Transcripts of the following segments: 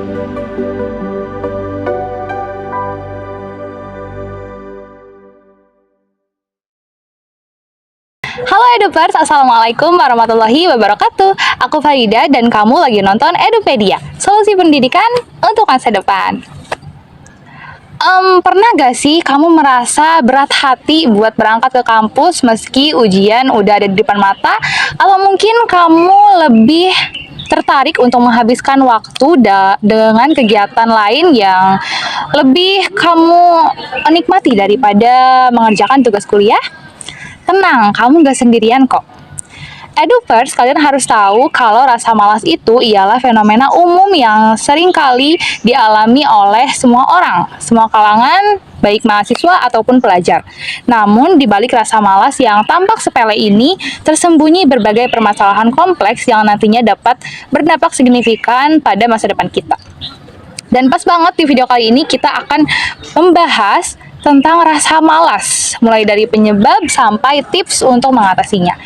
Halo Edupers, Assalamualaikum warahmatullahi wabarakatuh. Aku Farida dan kamu lagi nonton Edupedia, solusi pendidikan untuk masa depan. Pernah gak sih kamu merasa berat hati buat berangkat ke kampus meski ujian udah ada di depan mata? Atau mungkin kamu lebih tertarik untuk menghabiskan waktu dengan kegiatan lain yang lebih kamu nikmati daripada mengerjakan tugas kuliah? Tenang, kamu gak sendirian kok. Edupers, kalian harus tahu kalau rasa malas itu ialah fenomena umum yang sering kali dialami oleh semua orang, semua kalangan, baik mahasiswa ataupun pelajar. Namun, di balik rasa malas yang tampak sepele ini, tersembunyi berbagai permasalahan kompleks yang nantinya dapat berdampak signifikan pada masa depan kita. Dan pas banget di video kali ini kita akan membahas tentang rasa malas, mulai dari penyebab sampai tips untuk mengatasinya.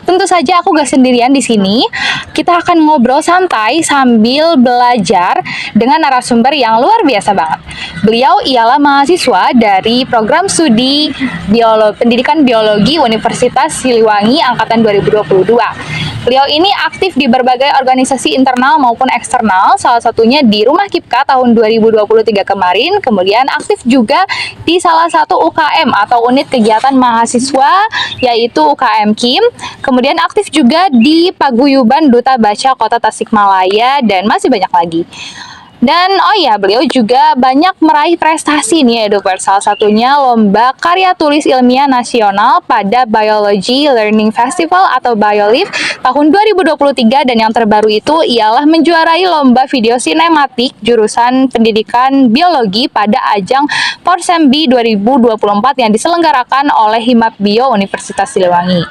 Tentu saja aku gak sendirian di sini. Kita akan ngobrol santai sambil belajar dengan narasumber yang luar biasa banget. Beliau ialah mahasiswa dari program studi Pendidikan Biologi Universitas Siliwangi angkatan 2022. Beliau ini aktif di berbagai organisasi internal maupun eksternal, salah satunya di Rumah Kipka tahun 2023 kemarin, kemudian aktif juga di salah satu UKM atau unit kegiatan mahasiswa, yaitu UKM KIM, kemudian aktif juga di Paguyuban Duta Baca Kota Tasikmalaya, dan masih banyak lagi. Dan oh ya, beliau juga banyak meraih prestasi nih Edupers. Salah satunya lomba karya tulis ilmiah nasional pada Biology Learning Festival atau BioLive tahun 2023, dan yang terbaru itu ialah menjuarai lomba video sinematik jurusan pendidikan biologi pada ajang Porsembi 2024 yang diselenggarakan oleh Himap Bio Universitas Siliwangi.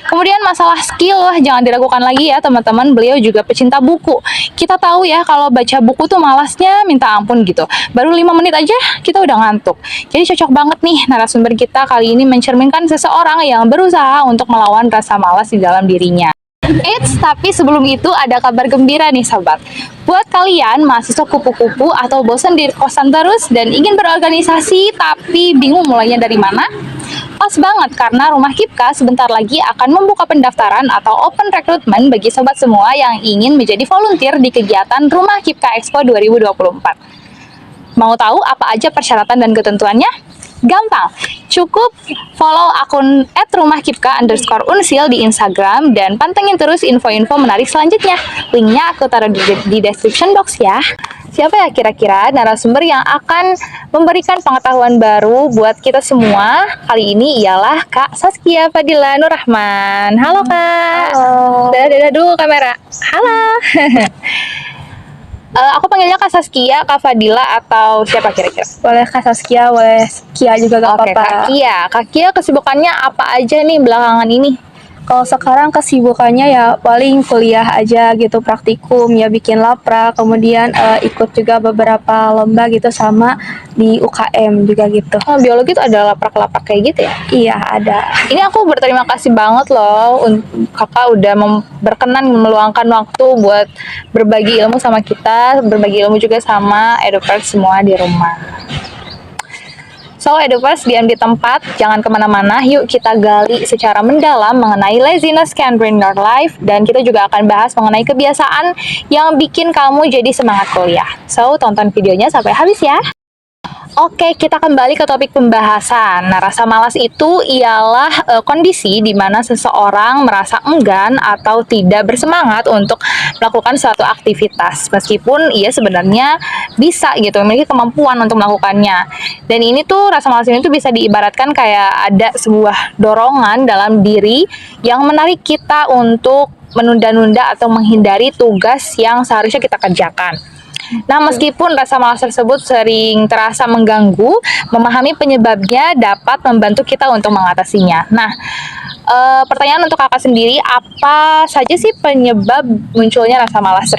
Kemudian masalah skill, jangan diragukan lagi ya teman-teman, beliau juga pecinta buku. Kita tahu ya kalau baca buku tuh malasnya minta ampun gitu. Baru 5 menit aja kita udah ngantuk. Jadi cocok banget nih narasumber kita kali ini mencerminkan seseorang yang berusaha untuk melawan rasa malas di dalam dirinya. Tapi sebelum itu ada kabar gembira nih sobat. Buat kalian mahasiswa kupu-kupu atau bosan di kosan terus dan ingin berorganisasi tapi bingung mulainya dari mana? Pas banget karena Rumah Kipka sebentar lagi akan membuka pendaftaran atau open recruitment bagi sobat semua yang ingin menjadi volunteer di kegiatan Rumah Kipka Expo 2024. Mau tahu apa aja persyaratan dan ketentuannya? Gampang, cukup follow akun @rumahkipka_unsil di Instagram dan pantengin terus info-info menarik selanjutnya. Linknya aku taruh di description box ya. Siapa ya kira-kira narasumber yang akan memberikan pengetahuan baru buat kita semua? Kali ini ialah Kak Saskia Fadila Nurrahman. Halo Kak. Halo. Dadah dulu kamera. Halo. Aku panggilnya Kak Saskia, Kak Fadila, atau siapa kira-kira? Boleh Kak Saskia, boleh Kia juga gak Oke, apa-apa. Kak Kia. Kak Kia kesibukannya apa aja nih belakangan ini? Kalau sekarang kesibukannya ya paling kuliah aja gitu, praktikum ya, bikin laprak, kemudian ikut juga beberapa lomba gitu sama di UKM juga gitu. Oh, biologi itu ada laprak-laprak kayak gitu ya? Iya ada. Ini aku berterima kasih banget loh, kakak udah berkenan meluangkan waktu buat berbagi ilmu sama kita, berbagi ilmu juga sama Edupers semua di rumah. So, Edupers, diam di tempat, jangan kemana-mana, yuk kita gali secara mendalam mengenai laziness can bring your life, dan kita juga akan bahas mengenai kebiasaan yang bikin kamu jadi semangat kuliah. So, tonton videonya sampai habis ya. Oke, kita kembali ke topik pembahasan. Nah, rasa malas itu ialah kondisi di mana seseorang merasa enggan atau tidak bersemangat untuk melakukan suatu aktivitas, meskipun ia sebenarnya bisa gitu, memiliki kemampuan untuk melakukannya. Dan ini tuh, rasa malas ini tuh bisa diibaratkan kayak ada sebuah dorongan dalam diri yang menarik kita untuk menunda-nunda atau menghindari tugas yang seharusnya kita kerjakan. Nah, meskipun rasa malas tersebut sering terasa mengganggu, memahami penyebabnya dapat membantu kita untuk mengatasinya. Nah, pertanyaan untuk kakak sendiri, apa saja sih penyebab munculnya rasa malas?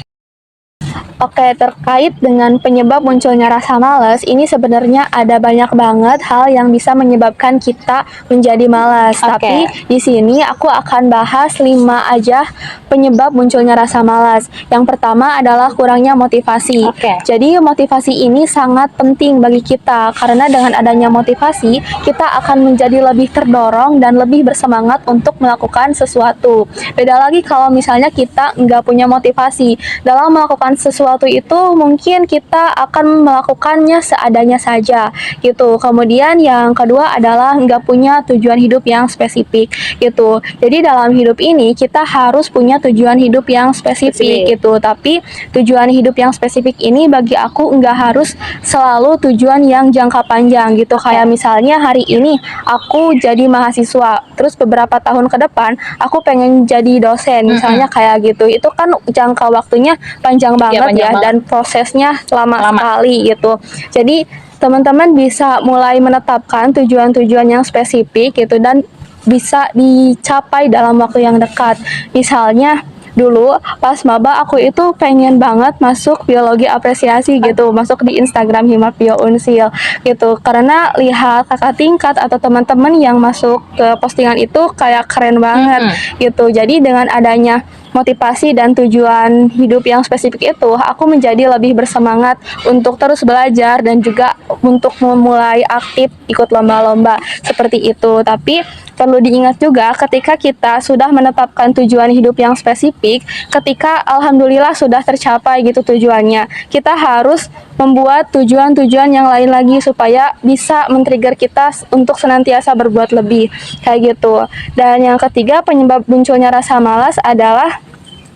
Oke, terkait dengan penyebab munculnya rasa malas, ini sebenarnya ada banyak banget hal yang bisa menyebabkan kita menjadi malas. Oke. Tapi di sini aku akan bahas 5 aja penyebab munculnya rasa malas. Yang pertama adalah kurangnya motivasi. Oke. Jadi motivasi ini sangat penting bagi kita karena dengan adanya motivasi, kita akan menjadi lebih terdorong dan lebih bersemangat untuk melakukan sesuatu. Beda lagi kalau misalnya kita nggak punya motivasi dalam melakukan sesuatu itu, mungkin kita akan melakukannya seadanya saja gitu. Kemudian yang kedua adalah nggak punya tujuan hidup yang spesifik gitu. Jadi dalam hidup ini kita harus punya tujuan hidup yang spesifik gitu. Tapi tujuan hidup yang spesifik ini bagi aku nggak harus selalu tujuan yang jangka panjang gitu. Kayak misalnya hari ini aku jadi mahasiswa, terus beberapa tahun ke depan aku pengen jadi dosen misalnya kayak gitu. Itu kan jangka waktunya panjang banget panjang banget. dan prosesnya lama sekali gitu. Jadi teman-teman bisa mulai menetapkan tujuan-tujuan yang spesifik gitu dan bisa dicapai dalam waktu yang dekat. Misalnya dulu pas maba aku itu pengen banget masuk biologi apresiasi gitu, masuk di Instagram Himapio Unsil gitu, karena lihat kakak tingkat atau teman-teman yang masuk ke postingan itu kayak keren banget gitu. Jadi dengan adanya motivasi dan tujuan hidup yang spesifik itu, aku menjadi lebih bersemangat untuk terus belajar dan juga untuk memulai aktif ikut lomba-lomba seperti itu. Tapi perlu diingat juga ketika kita sudah menetapkan tujuan hidup yang spesifik, ketika alhamdulillah sudah tercapai gitu tujuannya, kita harus membuat tujuan-tujuan yang lain lagi supaya bisa men-trigger kita untuk senantiasa berbuat lebih kayak gitu. Dan yang ketiga penyebab munculnya rasa malas adalah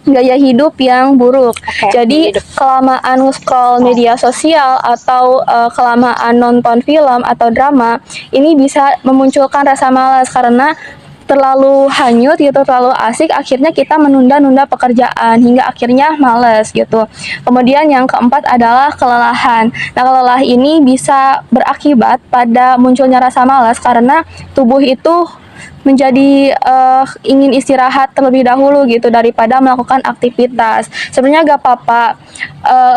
gaya hidup yang buruk. Jadi kelamaan scroll media sosial atau kelamaan nonton film atau drama ini bisa memunculkan rasa malas karena terlalu hanyut gitu, terlalu asik, akhirnya kita menunda-nunda pekerjaan hingga akhirnya males gitu. Kemudian yang keempat adalah kelelahan. Nah, kelelahan ini bisa berakibat pada munculnya rasa malas karena tubuh itu menjadi ingin istirahat terlebih dahulu gitu daripada melakukan aktivitas. Sebenarnya gak apa-apa,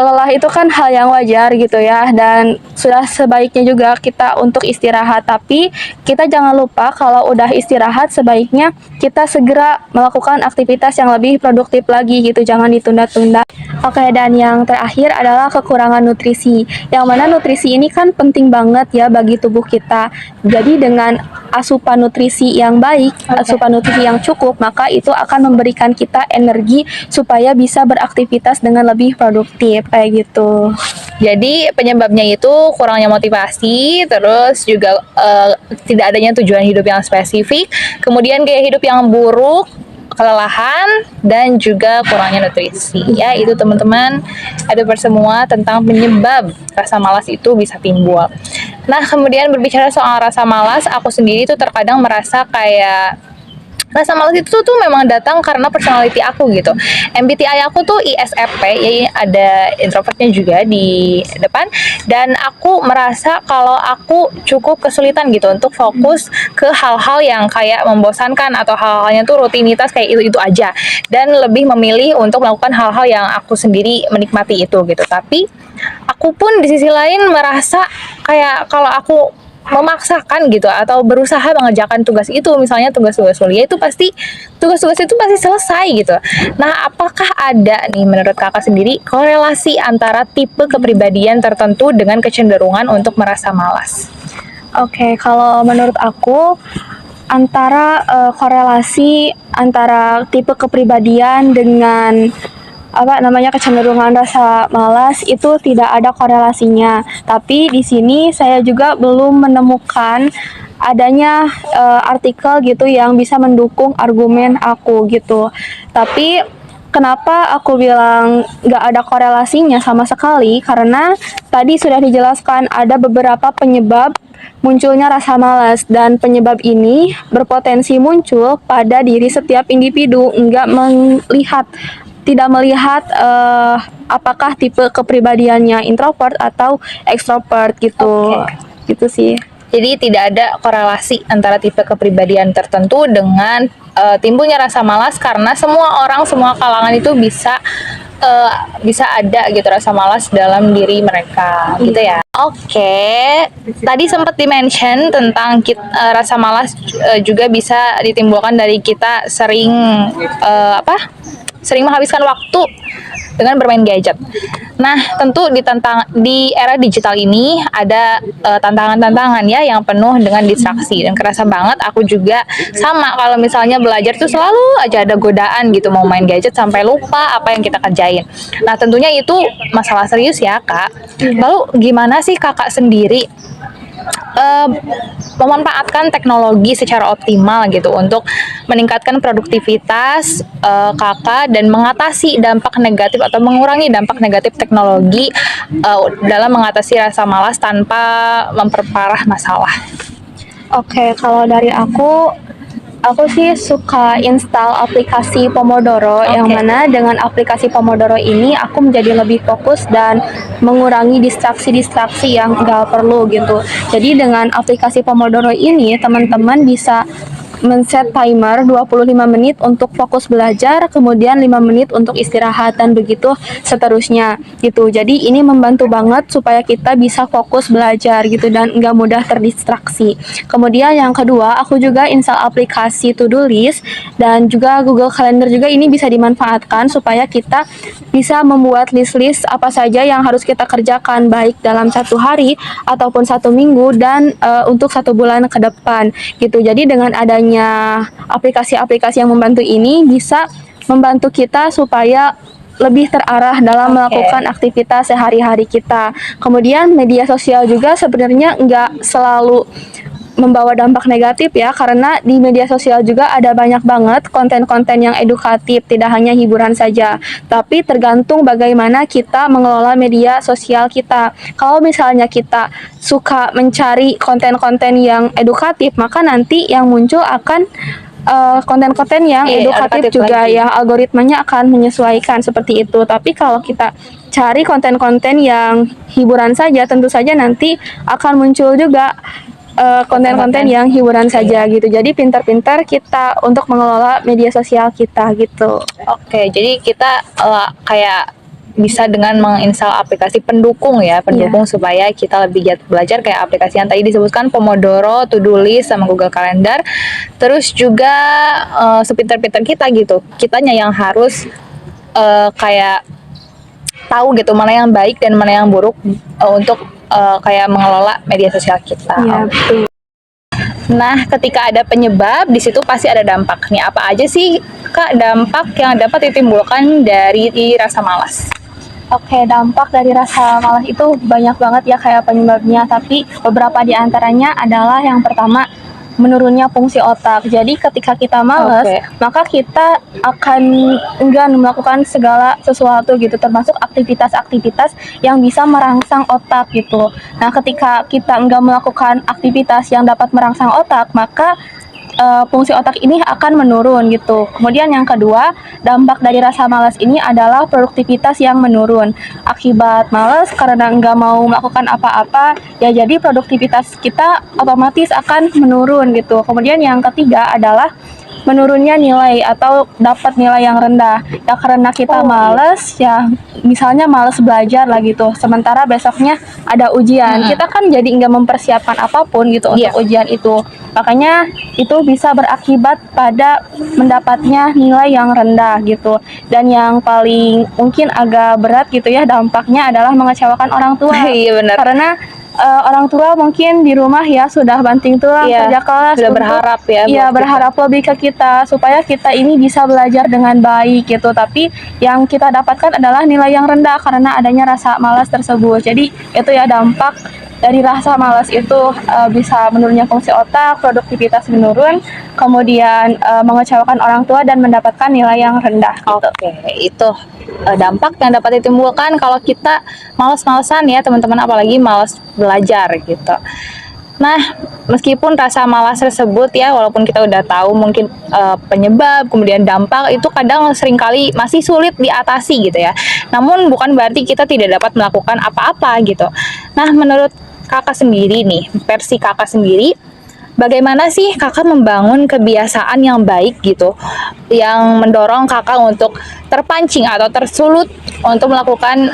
lelah itu kan hal yang wajar gitu ya, dan sudah sebaiknya juga kita untuk istirahat. Tapi kita jangan lupa kalau udah istirahat sebaiknya kita segera melakukan aktivitas yang lebih produktif lagi gitu, jangan ditunda-tunda. Oke, dan yang terakhir adalah kekurangan nutrisi, yang mana nutrisi ini kan penting banget ya bagi tubuh kita. Jadi dengan asupan nutrisi yang baik, asupan nutrisi yang cukup, maka itu akan memberikan kita energi supaya bisa beraktivitas dengan lebih produktif kayak gitu. Jadi penyebabnya itu kurangnya motivasi, terus juga tidak adanya tujuan hidup yang spesifik, kemudian gaya hidup yang buruk, kelelahan, dan juga kurangnya nutrisi. Ya, itu teman-teman ada semua tentang penyebab rasa malas itu bisa timbul. Nah, kemudian berbicara soal rasa malas, aku sendiri tuh terkadang merasa kayak rasa malas itu tuh memang datang karena personality aku gitu. MBTI aku tuh ISFP, ya ada introvertnya juga di depan, dan aku merasa kalau aku cukup kesulitan gitu untuk fokus ke hal-hal yang kayak membosankan atau hal-halnya tuh rutinitas kayak itu aja, dan lebih memilih untuk melakukan hal-hal yang aku sendiri menikmati itu gitu. Tapi aku pun di sisi lain merasa kayak kalau aku memaksakan gitu atau berusaha mengerjakan tugas itu, misalnya tugas-tugas kuliah itu pasti tugas-tugas itu pasti selesai gitu. Nah, apakah ada nih menurut kakak sendiri korelasi antara tipe kepribadian tertentu dengan kecenderungan untuk merasa malas? Oke, kalau menurut aku antara korelasi antara tipe kepribadian dengan kecenderungan rasa malas itu tidak ada korelasinya. Tapi di sini saya juga belum menemukan adanya artikel gitu yang bisa mendukung argumen aku gitu. Tapi kenapa aku bilang nggak ada korelasinya sama sekali? Karena tadi sudah dijelaskan ada beberapa penyebab munculnya rasa malas, dan penyebab ini berpotensi muncul pada diri setiap individu, tidak melihat apakah tipe kepribadiannya introvert atau extrovert gitu. Gitu sih. Jadi tidak ada korelasi antara tipe kepribadian tertentu dengan timbulnya rasa malas, karena semua orang, semua kalangan itu bisa bisa ada gitu rasa malas dalam diri mereka gitu ya. Oke, tadi sempat di-mention tentang rasa malas juga bisa ditimbulkan dari kita sering sering menghabiskan waktu dengan bermain gadget. Nah, tentu di era digital ini ada tantangan-tantangan ya yang penuh dengan distraksi, dan kerasa banget aku juga sama kalau misalnya belajar tuh selalu aja ada godaan gitu mau main gadget sampai lupa apa yang kita kerjain. Nah, tentunya itu masalah serius ya, Kak. Lalu gimana sih Kakak sendiri memanfaatkan teknologi secara optimal gitu untuk meningkatkan produktivitas kakak dan mengatasi dampak negatif atau mengurangi dampak negatif teknologi dalam mengatasi rasa malas tanpa memperparah masalah. Oke, kalau dari aku sih suka install aplikasi Pomodoro, yang mana dengan aplikasi Pomodoro ini aku menjadi lebih fokus dan mengurangi distraksi-distraksi yang nggak perlu gitu. Jadi dengan aplikasi Pomodoro ini teman-teman bisa men-set timer 25 menit untuk fokus belajar, kemudian 5 menit untuk istirahat, dan begitu seterusnya gitu. Jadi ini membantu banget supaya kita bisa fokus belajar gitu dan nggak mudah terdistraksi. Kemudian yang kedua, aku juga install aplikasi to-do list dan juga Google Calendar juga. Ini bisa dimanfaatkan supaya kita bisa membuat list-list apa saja yang harus kita kerjakan baik dalam satu hari ataupun satu minggu dan untuk satu bulan ke depan gitu. Jadi dengan adanya aplikasi-aplikasi yang membantu ini bisa membantu kita supaya lebih terarah dalam melakukan aktivitas sehari-hari kita. Kemudian media sosial juga sebenarnya nggak selalu membawa dampak negatif ya, karena di media sosial juga ada banyak banget konten-konten yang edukatif, tidak hanya hiburan saja, tapi tergantung bagaimana kita mengelola media sosial kita. Kalau misalnya kita suka mencari konten-konten yang edukatif, maka nanti yang muncul akan konten-konten yang edukatif juga lagi. Ya, algoritmanya akan menyesuaikan seperti itu. Tapi kalau kita cari konten-konten yang hiburan saja, tentu saja nanti akan muncul juga konten-konten yang hiburan saja gitu. Jadi pintar-pintar kita untuk mengelola media sosial kita gitu. Oke, jadi kita kayak bisa dengan menginstal aplikasi pendukung ya, supaya kita lebih giat belajar, kayak aplikasi yang tadi disebutkan Pomodoro, To-do List, sama Google Calendar. Terus juga sepintar-pintar kita gitu, kitanya yang harus kayak tahu gitu mana yang baik dan mana yang buruk untuk kayak mengelola media sosial kita. Iya, betul. Nah, ketika ada penyebab, di situ pasti ada dampak. Nih, apa aja sih, Kak, dampak yang dapat ditimbulkan dari rasa malas? Oke, dampak dari rasa malas itu banyak banget ya kayak penyebabnya, tapi beberapa di antaranya adalah yang pertama, menurunnya fungsi otak. Jadi ketika kita malas, maka kita akan enggan melakukan segala sesuatu gitu, termasuk aktivitas-aktivitas yang bisa merangsang otak gitu. Nah, ketika kita enggan melakukan aktivitas yang dapat merangsang otak, maka fungsi otak ini akan menurun gitu. Kemudian yang kedua, dampak dari rasa malas ini adalah produktivitas yang menurun. Akibat malas karena nggak mau melakukan apa-apa, ya jadi produktivitas kita otomatis akan menurun gitu. Kemudian yang ketiga adalah menurunnya nilai atau dapat nilai yang rendah. Ya karena kita males, ya misalnya males belajar lah gitu. Sementara besoknya ada ujian, kita kan jadi nggak mempersiapkan apapun gitu untuk ujian itu. Makanya itu bisa berakibat pada mendapatnya nilai yang rendah gitu. Dan yang paling mungkin agak berat gitu ya dampaknya adalah mengecewakan orang tua. Iya benar. Karena orang tua mungkin di rumah ya sudah banting tulang kerja kelas, sudah berharap ya. Iya, berharap lebih ke kita supaya kita ini bisa belajar dengan baik gitu. Tapi yang kita dapatkan adalah nilai yang rendah karena adanya rasa malas tersebut. Jadi itu ya dampak dari rasa malas itu, bisa menurunnya fungsi otak, produktivitas menurun, kemudian mengecewakan orang tua dan mendapatkan nilai yang rendah gitu. Oke, itu dampak yang dapat ditimbulkan kalau kita malas-malasan ya teman-teman, apalagi malas belajar gitu. Nah, meskipun rasa malas tersebut ya, walaupun kita udah tahu mungkin penyebab, kemudian dampak, itu kadang seringkali masih sulit diatasi gitu ya. Namun bukan berarti kita tidak dapat melakukan apa-apa gitu. Nah, menurut kakak sendiri nih, versi kakak sendiri, bagaimana sih kakak membangun kebiasaan yang baik gitu, yang mendorong kakak untuk terpancing atau tersulut untuk melakukan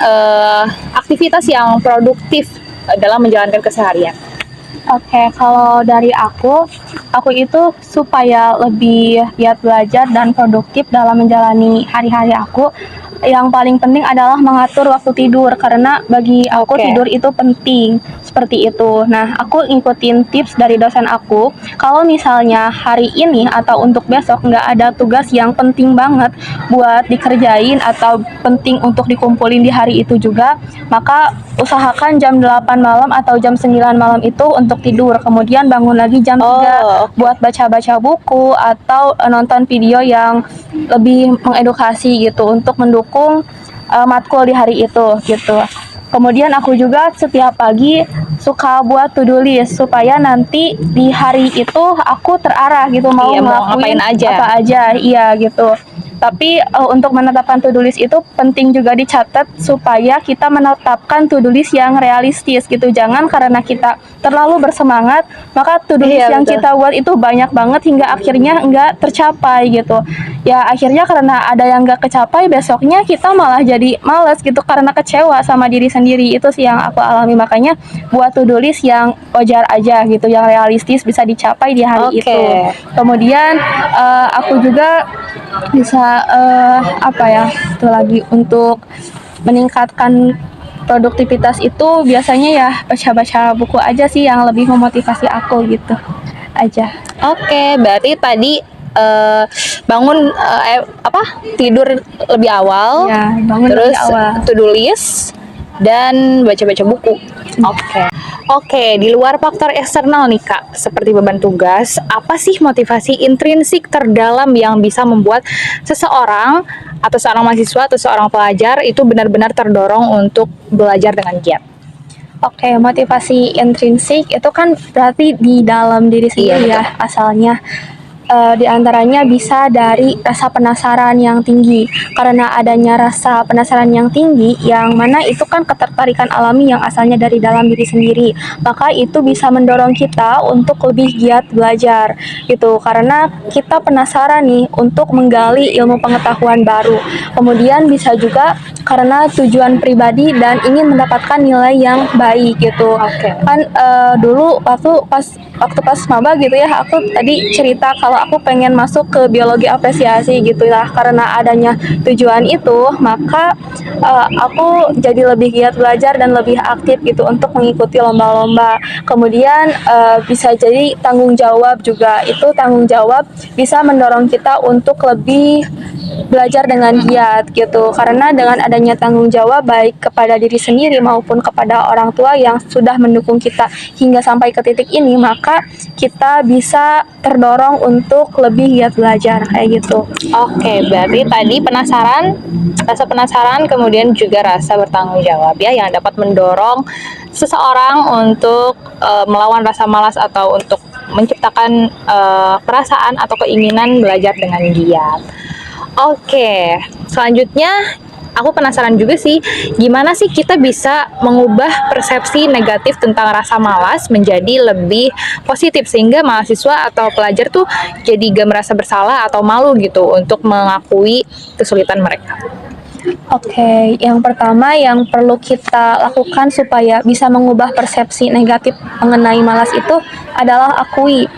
aktivitas yang produktif dalam menjalankan keseharian? Oke, kalau dari aku itu supaya lebih giat belajar dan produktif dalam menjalani hari-hari aku, yang paling penting adalah mengatur waktu tidur karena bagi aku Oke. tidur itu penting, seperti itu. Nah, aku ngikutin tips dari dosen aku, kalau misalnya hari ini atau untuk besok nggak ada tugas yang penting banget buat dikerjain atau penting untuk dikumpulin di hari itu juga, maka usahakan jam 8 malam atau jam 9 malam itu untuk tidur, kemudian bangun lagi jam 3 oke. buat baca-baca buku atau nonton video yang lebih mengedukasi gitu untuk mendukung matkul di hari itu gitu. Kemudian aku juga setiap pagi suka buat to-do list supaya nanti di hari itu aku terarah gitu mau Iya, mau ngelakuin ngapain aja. apa aja, iya gitu. Tapi untuk menetapkan to-do list itu penting juga dicatat supaya kita menetapkan to-do list yang realistis gitu. Jangan karena kita terlalu bersemangat, maka to-do list Iya, yang betul. kita buat itu banyak banget hingga akhirnya nggak tercapai gitu. Ya akhirnya karena ada yang nggak kecapai, besoknya kita malah jadi males gitu karena kecewa sama diri sendiri. Itu sih yang aku alami, makanya buat to-do list yang wajar aja gitu, yang realistis bisa dicapai di hari Oke. itu. Kemudian aku juga bisa apa ya itu lagi untuk meningkatkan produktivitas itu biasanya ya baca-baca buku aja sih yang lebih memotivasi aku gitu aja. Oke, berarti tadi bangun tidur lebih awal, Ya, bangun terus lebih awal. to-do list dan baca-baca buku. Oke. Oke, di luar faktor eksternal nih Kak, seperti beban tugas, apa sih motivasi intrinsik terdalam yang bisa membuat seseorang atau seorang mahasiswa atau seorang pelajar itu benar-benar terdorong untuk belajar dengan giat? Oke, motivasi intrinsik itu kan berarti di dalam diri sendiri Iya, ya asalnya. Di antaranya bisa dari rasa penasaran yang tinggi. Karena adanya rasa penasaran yang tinggi, yang mana itu kan ketertarikan alami yang asalnya dari dalam diri sendiri. Maka itu bisa mendorong kita untuk lebih giat belajar gitu. Karena kita penasaran nih untuk menggali ilmu pengetahuan baru. Kemudian bisa juga karena tujuan pribadi dan ingin mendapatkan nilai yang baik gitu. Oke. Kan dulu waktu pas maba gitu ya, aku tadi cerita kalau aku pengen masuk ke biologi apresiasi gitu lah. Karena adanya tujuan itu, maka aku jadi lebih giat belajar dan lebih aktif gitu untuk mengikuti lomba-lomba. Kemudian bisa jadi tanggung jawab juga. Itu tanggung jawab bisa mendorong kita untuk lebih belajar dengan giat gitu. Karena dengan adanya tanggung jawab baik kepada diri sendiri maupun kepada orang tua yang sudah mendukung kita hingga sampai ke titik ini, maka kita bisa terdorong untuk lebih giat belajar kayak gitu. Oke, berarti tadi rasa penasaran, kemudian juga rasa bertanggung jawab ya, yang dapat mendorong seseorang untuk melawan rasa malas atau untuk menciptakan perasaan atau keinginan belajar dengan giat. Oke, selanjutnya aku penasaran juga sih, gimana sih kita bisa mengubah persepsi negatif tentang rasa malas menjadi lebih positif sehingga mahasiswa atau pelajar tuh jadi gak merasa bersalah atau malu gitu untuk mengakui kesulitan mereka. Oke, yang pertama yang perlu kita lakukan supaya bisa mengubah persepsi negatif mengenai malas itu adalah akui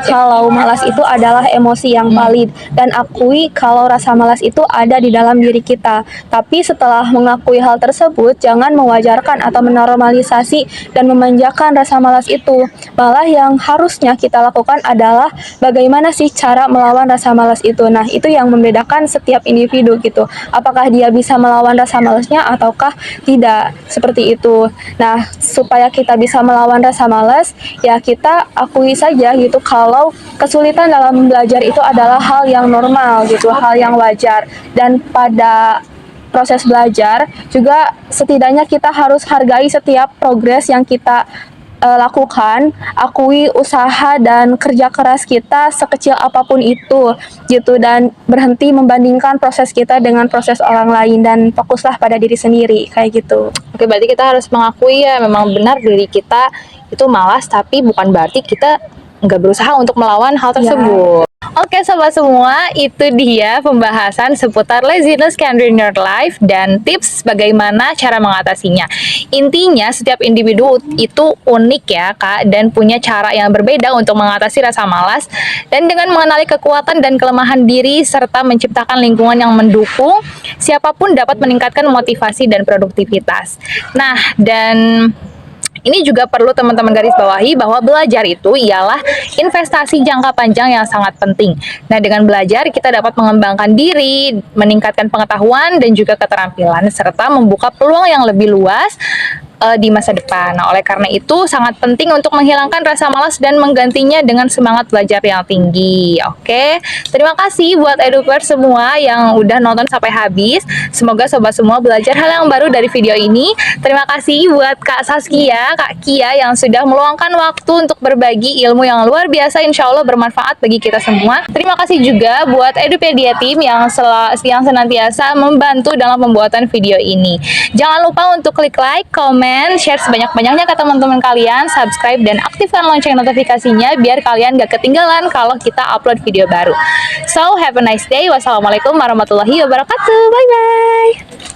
kalau malas itu adalah emosi yang valid, dan akui kalau rasa malas itu ada di dalam diri kita. Tapi setelah mengakui hal tersebut, jangan mewajarkan atau menormalisasi dan memanjakan rasa malas itu. Malah yang harusnya kita lakukan adalah bagaimana sih cara melawan rasa malas itu. Nah, itu yang membedakan setiap individu gitu. Apakah dia bisa melawan rasa malasnya ataukah tidak, seperti itu. Nah, supaya kita bisa melawan rasa malas, ya kita akui saja gitu kalau kesulitan dalam belajar itu adalah hal yang normal gitu, hal yang wajar. Dan pada proses belajar juga setidaknya kita harus hargai setiap progres yang kita lakukan, akui usaha dan kerja keras kita sekecil apapun itu gitu, dan berhenti membandingkan proses kita dengan proses orang lain dan fokuslah pada diri sendiri kayak gitu. Oke, berarti kita harus mengakui ya memang benar diri kita itu malas, tapi bukan berarti kita nggak berusaha untuk melawan hal tersebut. Oke sobat semua, itu dia pembahasan seputar laziness can ruin your life dan tips bagaimana cara mengatasinya. Intinya setiap individu itu unik ya Kak, dan punya cara yang berbeda untuk mengatasi rasa malas. Dan dengan mengenali kekuatan dan kelemahan diri serta menciptakan lingkungan yang mendukung, siapapun dapat meningkatkan motivasi dan produktivitas. Nah, dan ini juga perlu teman-teman garis bawahi bahwa belajar itu ialah investasi jangka panjang yang sangat penting. Nah, dengan belajar kita dapat mengembangkan diri, meningkatkan pengetahuan dan juga keterampilan, serta membuka peluang yang lebih luas di masa depan. Nah, oleh karena itu sangat penting untuk menghilangkan rasa malas dan menggantinya dengan semangat belajar yang tinggi. Oke, terima kasih buat edupers semua yang udah nonton sampai habis. Semoga sobat semua belajar hal yang baru dari video ini. Terima kasih buat Kak Saskia, Kak Kia yang sudah meluangkan waktu untuk berbagi ilmu yang luar biasa, insya Allah bermanfaat bagi kita semua. Terima kasih juga buat Edupedia Team yang senantiasa membantu dalam pembuatan video ini. Jangan lupa untuk klik like, komen, share sebanyak-banyaknya ke teman-teman kalian, subscribe dan aktifkan lonceng notifikasinya biar kalian gak ketinggalan kalau kita upload video baru. So, have a nice day. Wassalamualaikum warahmatullahi wabarakatuh. Bye-bye.